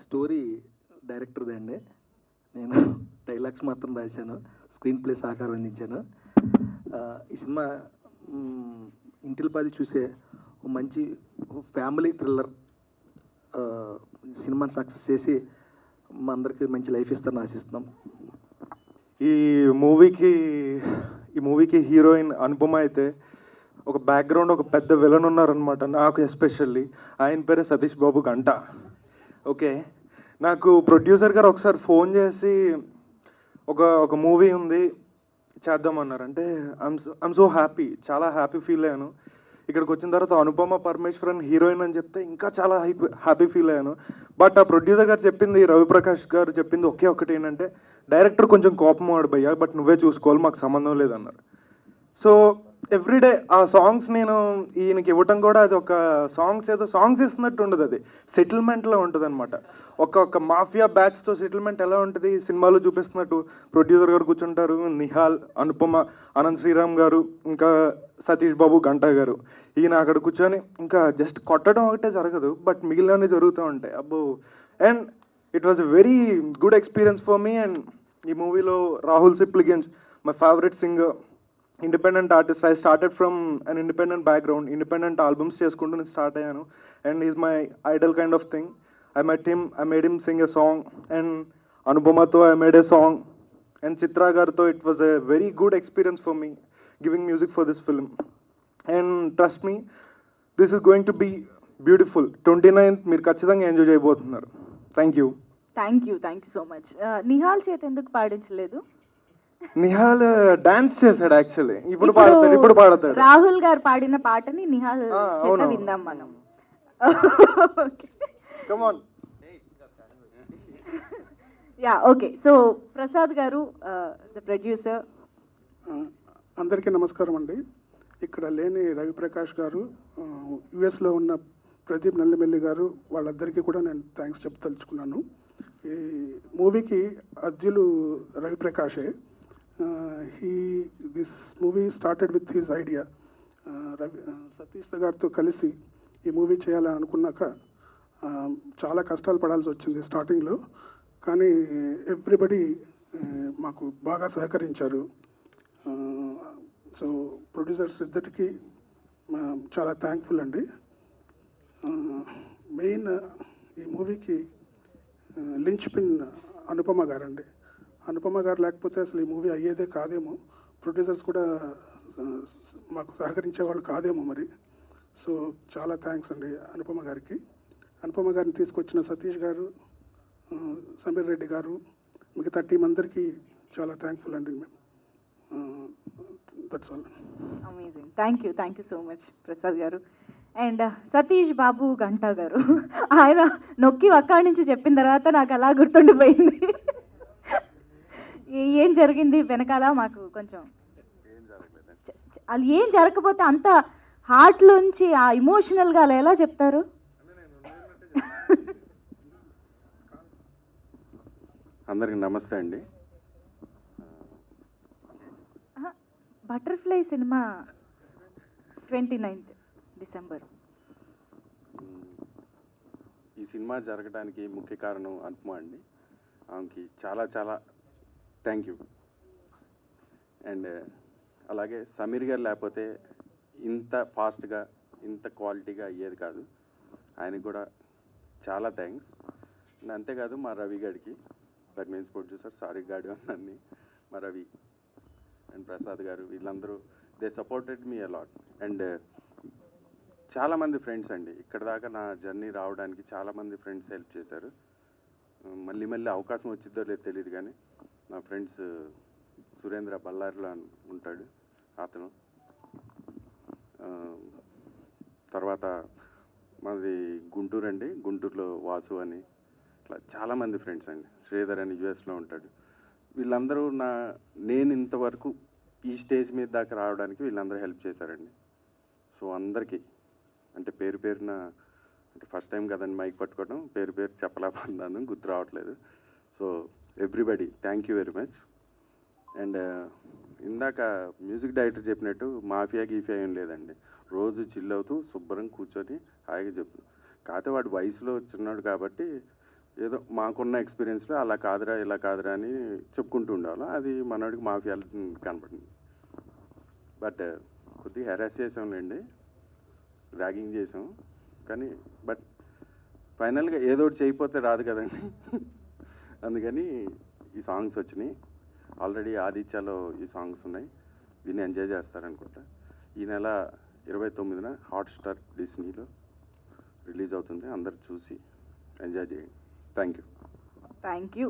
Story డైరెక్టర్దే అండి. నేను dialogues మాత్రం రాశాను, స్క్రీన్ ప్లే సహకారం అందించాను. ఈ సినిమా ఇంటిల్లిపాది చూసే ఒక మంచి ఫ్యామిలీ థ్రిల్లర్ సినిమాని సక్సెస్ చేసి మా అందరికీ మంచి లైఫ్ ఇస్తారని ఆశిస్తున్నాం. ఈ మూవీకి హీరోయిన్ అనుపమ అయితే ఒక బ్యాక్గ్రౌండ్ ఒక పెద్ద విలన్ ఉన్నారనమాట. నాకు ఎస్పెషల్లీ ఆయన పేరే సతీష్ బాబు గంట. ఓకే, నాకు ప్రొడ్యూసర్ గారు ఒకసారి ఫోన్ చేసి ఒక మూవీ ఉంది చేద్దామన్నారు. అంటే ఐఎమ్ సో హ్యాపీ, చాలా హ్యాపీ ఫీల్ అయ్యాను. ఇక్కడికి వచ్చిన తర్వాత అనుపమ పరమేశ్వరన్ హీరోయిన్ అని చెప్తే ఇంకా చాలా హ్యాపీ ఫీల్ అయ్యాను. బట్ ఆ ప్రొడ్యూసర్ గారు చెప్పింది, రవిప్రకాష్ గారు చెప్పింది ఒకటి ఏంటంటే, డైరెక్టర్ కొంచెం కోపం ఆడిపోయా, బట్ నువ్వే చూసుకోవాలి, మాకు సంబంధం లేదన్నారు. సో ఎవ్రీడే ఆ సాంగ్స్ నేను ఈయనకి ఇవ్వటం కూడా అది ఒక సాంగ్స్ ఇస్తున్నట్టు ఉండదు, అది సెటిల్మెంట్లో ఉంటుంది అనమాట. ఒక మాఫియా బ్యాచ్తో సెటిల్మెంట్ ఎలా ఉంటుంది సినిమాలో చూపిస్తున్నట్టు ప్రొడ్యూసర్ గారు కూర్చుంటారు, నిహాల్, అనుపమ, అనంత్ శ్రీరామ్ గారు, ఇంకా సతీష్ బాబు గంటా గారు. ఈయన అక్కడ కూర్చొని ఇంకా జస్ట్ కొట్టడం ఒకటే జరగదు, బట్ మిగిలినవి జరుగుతూ ఉంటాయి. అబ్బో, and it was a very good experience for me. And ఈ మూవీలో Rahul Sipligunj, my favourite singer, independent artist. I started from an independent background, independent albums చేసుకుంటూ నేను స్టార్ట్ అయ్యాను. And is my Idol kind of thing. I made him sing a song, and Anupamato I made a song, and Chitra Garto, it was a very good experience for me giving music for this film. And trust me, this is going to be beautiful. 29th మీరు ఖచ్చితంగా enjoy చేయబోతున్నారు. Thank you so much. Nihal చేత ఎందుకు పాడించలేదు? Nihal dance చేశాడు actually. ఇప్పుడు పాడతాడు. రాహుల్ గారు పాడిన పాటని నిహాల్ చేత విందాం మనం. Come on. Yeah, okay. So, Prasad గారు, the producer. అందరికీ నమస్కారం అండి. ఇక్కడ లేని రవిప్రకాష్ గారు, యుఎస్లో ఉన్న ప్రదీప్ నల్లమెల్లి గారు, వాళ్ళందరికీ కూడా నేను థ్యాంక్స్ చెప్పదలుచుకున్నాను. ఈ మూవీకి అర్జులు రవిప్రకాషే. This movie started with his idea. Satish గారితో కలిసి ఈ మూవీ చేయాలని అనుకున్నాక చాలా కష్టాలు పడాల్సి వచ్చింది స్టార్టింగ్లో, కానీ ఎవ్రీబడి మాకు బాగా సహకరించారు. సో ప్రొడ్యూసర్స్ ఇద్దరికి చాలా థ్యాంక్ఫుల్ అండి. మెయిన్ ఈ మూవీకి లించ్ పిన్ అనుపమ గారండి. అనుపమ గారు లేకపోతే అసలు ఈ మూవీ అయ్యేదే కాదేమో, ప్రొడ్యూసర్స్ కూడా మాకు సహకరించే వాళ్ళు కాదేమో మరి. సో చాలా థ్యాంక్స్ అండి అనుపమ గారికి. అనుపమ గారిని తీసుకొచ్చిన సతీష్ గారు, సమీర్ రెడ్డి గారు, మిగతా టీం అందరికీ చాలా థ్యాంక్ఫుల్ అండి. That's all. Amazing. Thank you so much Prasad గారు. అండ్ సతీష్ బాబు గంటా గారు, ఆయన నొక్కి అక్కడి నుంచి చెప్పిన తర్వాత నాకు అలా గుర్తుండిపోయింది. ఏం జరిగింది వెనకాల మాకు కొంచెం, అది ఏం జరగకపోతే అంత హార్ట్లోంచి ఆ ఇమోషనల్గా అలా ఎలా చెప్తారు? అందరికి నమస్తే అండి. Butterfly cinema 29th December. ఈ సినిమా జరగడానికి ముఖ్య కారణం అనుపమ అండి. ఆమెకి చాలా చాలా థ్యాంక్ యూ. అండ్ అలాగే సమీర్ గారు లేకపోతే ఇంత ఫాస్ట్గా ఇంత క్వాలిటీగా అయ్యేది కాదు. ఆయనకి కూడా చాలా థ్యాంక్స్. అండ్ అంతేకాదు మా రవి గారికి, దట్ మీన్స్ ప్రొడ్యూసర్, సారీ గాడు అన్నీ, మా రవి అండ్ ప్రసాద్ గారు, వీళ్ళందరూ they supported me a lot. And చాలామంది ఫ్రెండ్స్ అండి, ఇక్కడ దాకా నా జర్నీ రావడానికి చాలామంది ఫ్రెండ్స్ హెల్ప్ చేశారు. మళ్ళీ అవకాశం వచ్చిద్దో లేదో తెలియదు, కానీ నా ఫ్రెండ్స్ సురేంద్ర బళ్ళారిలో ఉంటాడు, అతను, తర్వాత మాది గుంటూరు అండి, గుంటూరులో వాసు అని, ఇట్లా చాలామంది ఫ్రెండ్స్ అండి. శ్రీధర్ అని యుఎస్లో ఉంటాడు. వీళ్ళందరూ నేను ఇంతవరకు ఈ స్టేజ్ మీద దాకా రావడానికి వీళ్ళందరూ హెల్ప్ చేశారండి. సో అందరికీ అంటే పేరున, అంటే ఫస్ట్ టైం కదండి మైక్ పట్టుకోవడం, పేరు చెప్పలేకపోతున్నాను, గుర్తు రావట్లేదు. So everybody thank you very much. And ఇందాక మ్యూజిక్ డైరెక్టర్ చెప్పినట్టు మాఫియా గీఫియా ఏం లేదండి. రోజు చిల్ అవుతూ శుభ్రం కూర్చొని హాయిగా చెప్పు. కాకపోతే వాడు వయసులో చిన్నాడు కాబట్టి ఏదో మాకున్న ఎక్స్పీరియన్స్లో అలా కాదురా ఇలా కాదురా అని చెప్పుకుంటూ ఉండాలి. అది మనోడికి మాఫియా కనపడింది. బట్ కొద్దిగా హెరాస్ చేసాంలేండి, ర్యాగింగ్ చేసాం. కానీ బట్ ఫైనల్గా ఏదో ఒకటి చేయకపోతే రాదు కదండి. అందుకని ఈ సాంగ్స్ వచ్చినాయి. ఆల్రెడీ ఆదిత్యలో ఈ సాంగ్స్ ఉన్నాయి, విని ఎంజాయ్ చేస్తారనుకుంటా. ఈ నెల 29న హాట్‌స్టార్ డిస్నీలో రిలీజ్ అవుతుంది. అందరు చూసి ఎంజాయ్ చేయండి. Thank you. Thank you.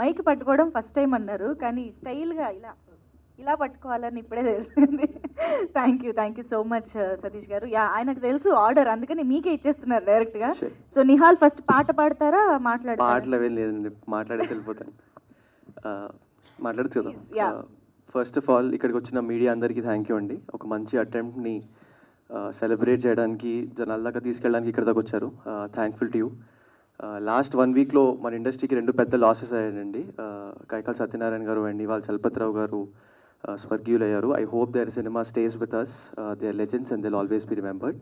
Mike పట్టుకోవడం ఫస్ట్ టైం అన్నారు, కానీ స్టైల్గా ఇలా ఇలా పట్టుకోవాలని ఇప్పుడే తెలిసింది. Thank you so much Satish garu. Yeah, ఆయనకు తెలుసు ఆర్డర్, అందుకని మీకే ఇచ్చేస్తున్నారు డైరెక్ట్గా. సో నిహాల్ ఫస్ట్ పాట పాడతారా మాట్లాడతారా? పాటలు అవేం లేదండి, మాట్లాడేసి వెళ్ళిపోతాను. మాట్లాడచ్చు కదా. Yeah. ఫస్ట్ ఆఫ్ ఆల్ ఇక్కడికి వచ్చిన మీడియా అందరికీ థ్యాంక్ యూ అండి. ఒక మంచి అటెంప్ట్ని సెలబ్రేట్ చేయడానికి, జనాల దాకా తీసుకెళ్ళడానికి ఇక్కడ దాకా వచ్చారు. Thankful to you. లాస్ట్ 1 వీక్లో మన ఇండస్ట్రీకి 2 పెద్ద లాసెస్ అయ్యాయండి. కైకాల సత్యనారాయణ గారు అండ్ ఇవాళ చలపతిరావు గారు స్వర్గీయులయ్యారు. I hope their cinema stays with us. They are legends and they will always be remembered.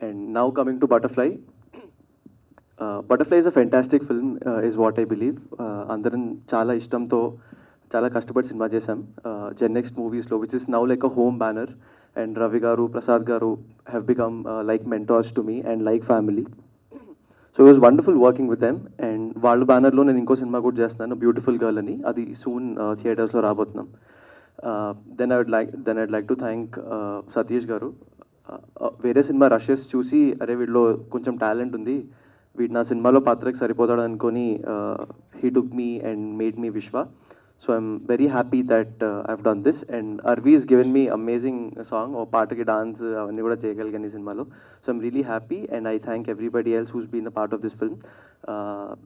And now coming to Butterfly. Butterfly is a fantastic film is what I believe. అందరం చాలా ఇష్టంతో చాలా కష్టపడి cinema చేశాం. Gen Next మూవీస్లో which is now like a home banner, and Ravi garu, Prasad garu have become like mentors to me and like family. So it was wonderful working with them. And వాళ్ళ బ్యానర్లో నేను ఇంకో సినిమా కూడా చేస్తున్నాను, బ్యూటిఫుల్ గర్ల్ అని. అది సూన్ థియేటర్స్లో రాబోతున్నాం. Then I'd like to thank Satish garu. వేరే సినిమా రషెస్ చూసి అరే వీడిలో కొంచెం టాలెంట్ ఉంది, వీడు నా సినిమాలో పాత్రకి సరిపోతాడు అనుకొని he took me and made me Vishwa. So I'm very happy that I've done this. And Arvi is given me amazing song, ఓ పాటకి డాన్స్ అవన్నీ కూడా చేయగలిగాను ఈ సినిమాలో. So I'm really happy and I thank everybody else who's been a part of this film.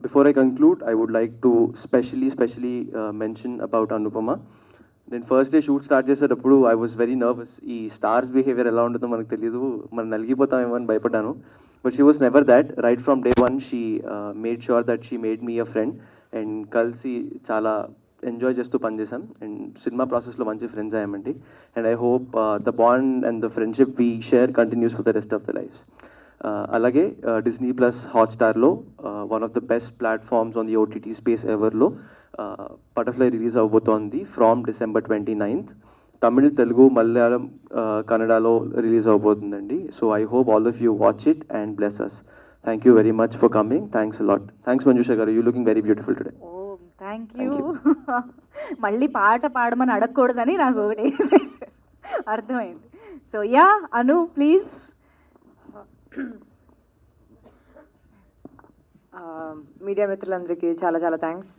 Before I conclude, I would like to specially mention about Anupama. నేను first day shoot start చేసేటప్పుడు I was very nervous. ఈ stars behaviour ఎలా ఉంటుందో మనకు తెలియదు, మనం నలిగిపోతామేమో అని భయపడ్డాను. But she was never that. Right from day 1 she made sure that she made me a friend. And కలిసి చాలా ఎంజాయ్ చేస్తూ పనిచేసాం అండ్ సినిమా ప్రాసెస్లో మంచి ఫ్రెండ్స్ అయ్యామండి. And I hope the bond and the friendship we share continues for the rest of the lives. అలాగే Disney plus హాట్స్టార్లో one of the best platforms on the OTT space ఎవర్లో Butterfly release అవబోతోంది from December 29th. Tamil, Telugu, Malayalam, కన్నడలో release అవబోతుందండి. So I hope all of you watch it and bless us. Thank you very much for coming. Thanks a lot. Thanks Manjusha garu, you looking very beautiful today. Oh thank you. మళ్ళీ పాట పాడమని అడగకూడదని నాకు ఒకటి అర్థమైంది. So yeah, Anu please. Media మిత్రులందరికీ చాలా చాలా థ్యాంక్స్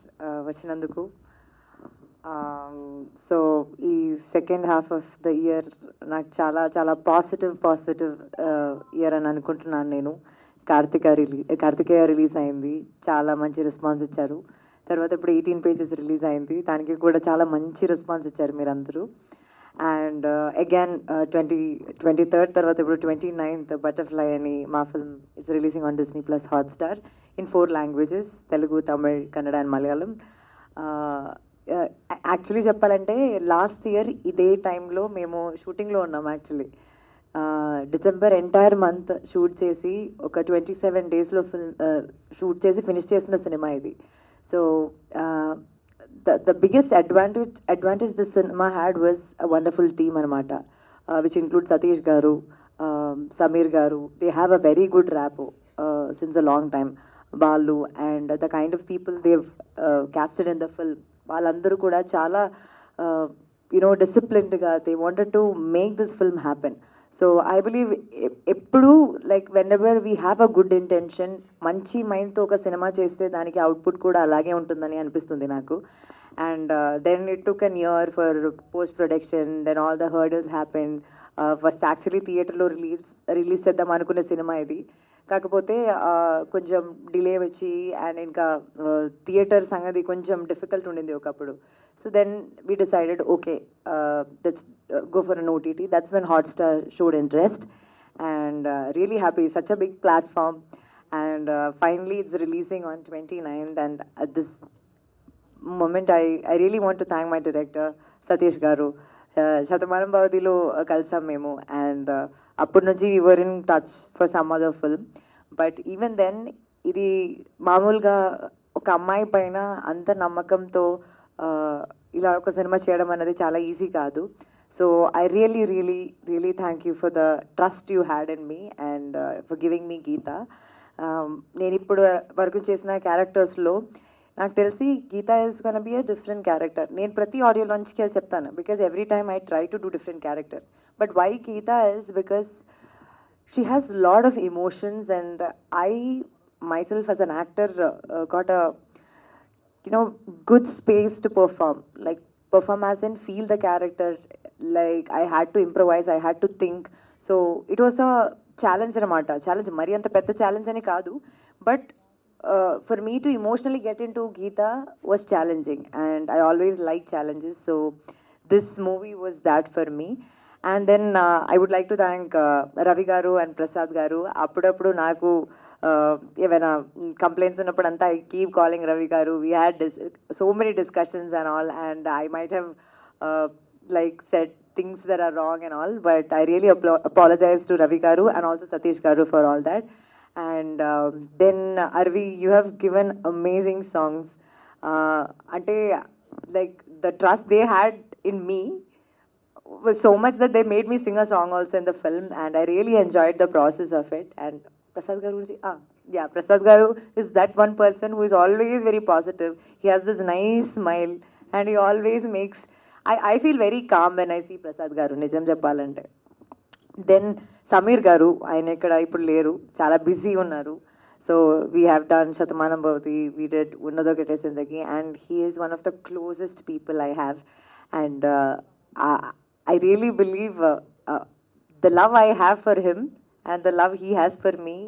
వచ్చినందుకు. సో ఈ second half of the year నాకు చాలా చాలా పాజిటివ్ ఇయర్ అని అనుకుంటున్నాను నేను. కార్తికేయ రిలీజ్ అయింది, చాలా మంచి రెస్పాన్స్ ఇచ్చారు. తర్వాత ఇప్పుడు 18 pages రిలీజ్ అయింది, దానికి కూడా చాలా మంచి రెస్పాన్స్ ఇచ్చారు మీరందరూ. అండ్ అగైన్ 23rd తర్వాత ఇప్పుడు 29th బటర్ఫ్లై అని మా film it's releasing on Disney plus Hotstar in 4 languages, Telugu, Tamil, Kannada and Malayalam. Actually చెప్పాలంటే లాస్ట్ ఇయర్ ఇదే టైంలో మేము షూటింగ్లో ఉన్నాం. Actually December entire month shoot చేసి ఒక 27 daysలో షూట్ చేసి ఫినిష్ చేసిన సినిమా ఇది. So the biggest advantage this cinema had was a wonderful team anamata, which includes Satish garu, Samir garu. They have a very good rapport since a long time. Balu and the kind of people they've casted in the film, వాళ్ళందరూ కూడా చాలా disciplined గా they wanted to make this film happen. So I believe ఎప్పుడు like whenever we have a good intention, మంచి మైండ్తో ఒక cinema చేస్తే దానికి అవుట్పుట్ కూడా అలాగే ఉంటుందని అనిపిస్తుంది నాకు. And then it took an year for post production, then all the hurdles happen. First actually థియేటర్లో రిలీజ్ చేద్దాం అనుకునే సినిమా ఇది, కాకపోతే కొంచెం డిలే వచ్చి అండ్ ఇంకా థియేటర్ సంగతి కొంచెం డిఫికల్ట్ ఉండింది ఒకప్పుడు. So then we decided, okay, let's go for an OTT. That's when Hotstar showed interest, and really happy. Such a big platform, and finally it's releasing on 29th. And at this moment, I really want to thank my director, Satish garu. Shatamaram Bhavadilo kalsam memo, and appudu nunchi we were in touch for some other film. But even then, ఇది మామూలుగా ఒక అమ్మాయి పైన అంత నమ్మకంతో ఇలా ఒక cinema చేయడం అనేది చాలా ఈజీ కాదు. So I really thank you for the trust you had in me and for giving me Geetha. నేను ఇప్పుడు వరకు చేసిన క్యారెక్టర్స్లో నాకు తెలిసి Geetha is gonna be a different character. నేను ప్రతి ఆడియో లాంచ్కి అది చెప్తాను, because every time I try to do different character. But why Geetha is because she has a lot of emotions, and I myself as an actor got a good space to perform as in feel the character. Like I had to improvise, I had to think, so it was a challenge anamata. Challenge mari anta pedda challenge ani kaadu, but for me to emotionally get into Geeta was challenging, and I always like challenges, so this movie was that for me. And then I would like to thank Ravi Garu and Prasad Garu. Appudapudu naku ఏమైనా complaints ఉన్నప్పుడు అంతా I keep calling Ravi గారు. We had so many discussions and all, and I might have like said things that are wrong and all, but I really apologize to Ravi Garu and also Satish Garu for all that. And then Arvi, you have given amazing songs. Ante like the trust they had in me was so much that they made me sing a song also in the film, and I really enjoyed the process of it. And Prasad Garu Prasad Garu is that one person who is always very positive. He has this nice smile and he always makes I feel very calm when I see Prasad Garu, nijam cheppalante. Then Samir Garu, ayana ikkada ippudu leru, chala busy unnaru. So we have done Shatamanam Bhavati, we did Unnado Kete Zindagi, and he is one of the closest people I have. And I really believe the love I have for him and the love he has for me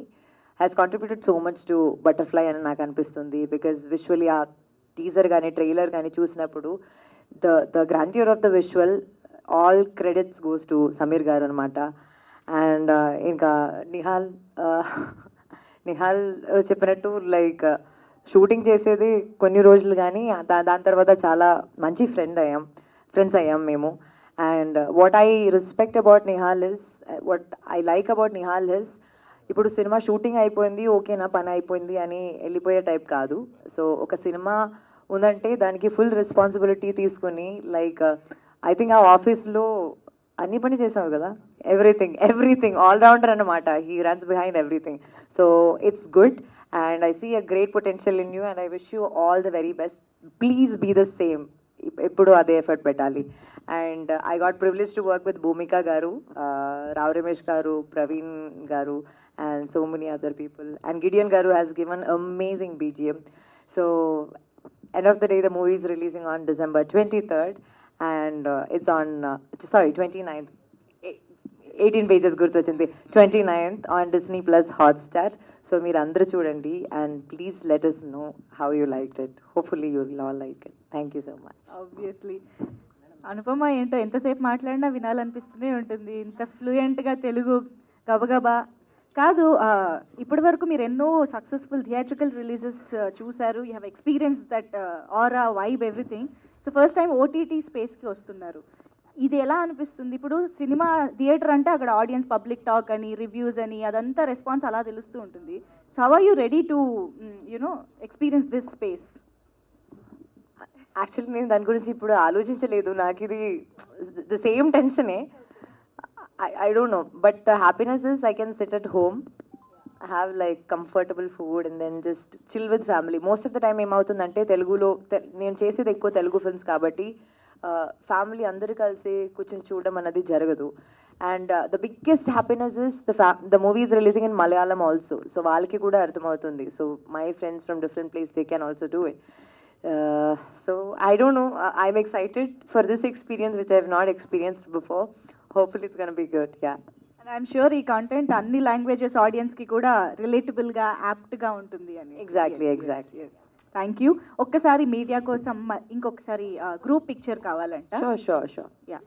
has contributed so much to Butterfly అని నాకు అనిపిస్తుంది. Because visually ఆ teaser కానీ trailer కానీ చూసినప్పుడు the grandeur of the visual, all credits goes to Samir గారు అనమాట. And ఇంకా నిహాల్ చెప్పినట్టు లైక్ షూటింగ్ చేసేది కొన్ని రోజులు కానీ దాని తర్వాత చాలా మంచి ఫ్రెండ్స్ అయ్యాం మేము. And what I respect about Nihal is, what I like about Nihal is, ఇప్పుడు సినిమా షూటింగ్ అయిపోయింది, ఓకే నా పని అయిపోయింది అని వెళ్ళిపోయే టైప్ కాదు. సో ఒక సినిమా ఉందంటే దానికి ఫుల్ రెస్పాన్సిబిలిటీ తీసుకొని, లైక్ ఐ థింక్ ఆ ఆఫీస్లో అన్ని పని చేసావు కదా, ఎవ్రీథింగ్ ఆల్ రౌండర్ అన్నమాట. He runs behind everything. So it's good, and I see a great potential in you, and I wish you all the very best. Please be the same, ఎప్పుడు అదే effort పెట్టాలి. And I got privileged to work with Bhumika Garu, Rao Ramesh Garu, Praveen Garu, and so many other people. And Gideon Garu has given amazing BGM. So end of the day, the movie is releasing on December 23rd, and it's on 29th. 18 pages గుర్తొచ్చింది. 29th on Disney Plus Hotstar. So మీరు అందరూ చూడండి, and please let us know how you liked it. Hopefully you will all like it. Thank you so much. Obviously Anupama ఏంటో ఎంతసేపు మాట్లాడినా వినాలనిపిస్తూనే ఉంటుంది. ఇంత ఫ్లూయెంట్గా తెలుగు గబగబా కాదు. ఇప్పటి వరకు మీరు ఎన్నో సక్సెస్ఫుల్ థియేట్రికల్ రిలీజెస్ చూశారు. You have experience that aura vibe everything. So first time OTT స్పేస్కి వస్తున్నారు. ఇది ఎలా అనిపిస్తుంది? ఇప్పుడు సినిమా థియేటర్ అంటే అక్కడ ఆడియన్స్ పబ్లిక్ టాక్ అని, రివ్యూస్ అని, అదంతా రెస్పాన్స్ అలా తెలుస్తూ ఉంటుంది. So how are you ready to experience this space? Actually నేను దాని గురించి ఇప్పుడు ఆలోచించలేదు. నాకు ఇది ద సేమ్ టెన్షనే. I don't know, but happiness is I can sit at home, have like comfortable food and then just chill with family. Most of the time ఏమవుతుందంటే తెలుగులో నేను చేసేది ఎక్కువ తెలుగు ఫిల్మ్స్ కాబట్టి ఫ్యామిలీ అందరూ కలిసి కూర్చొని చూడడం అన్నది జరగదు. And the biggest happiness is the movie is releasing in Malayalam also. So వాళ్ళకి కూడా అర్థమవుతుంది. So my friends from different place they can also do it. So I don't know, I'm excited for this experience which I have not experienced before. Hopefully it's going to be good. Yeah, and I'm sure ఈ content అన్ని languages ఆడియన్స్కి కూడా రిలేటబుల్గా యాప్ట్గా ఉంటుంది అని. exactly. Thank you. ఒక్కసారి media కోసం ఇంకొకసారి group picture కావాలంట. Sure. యా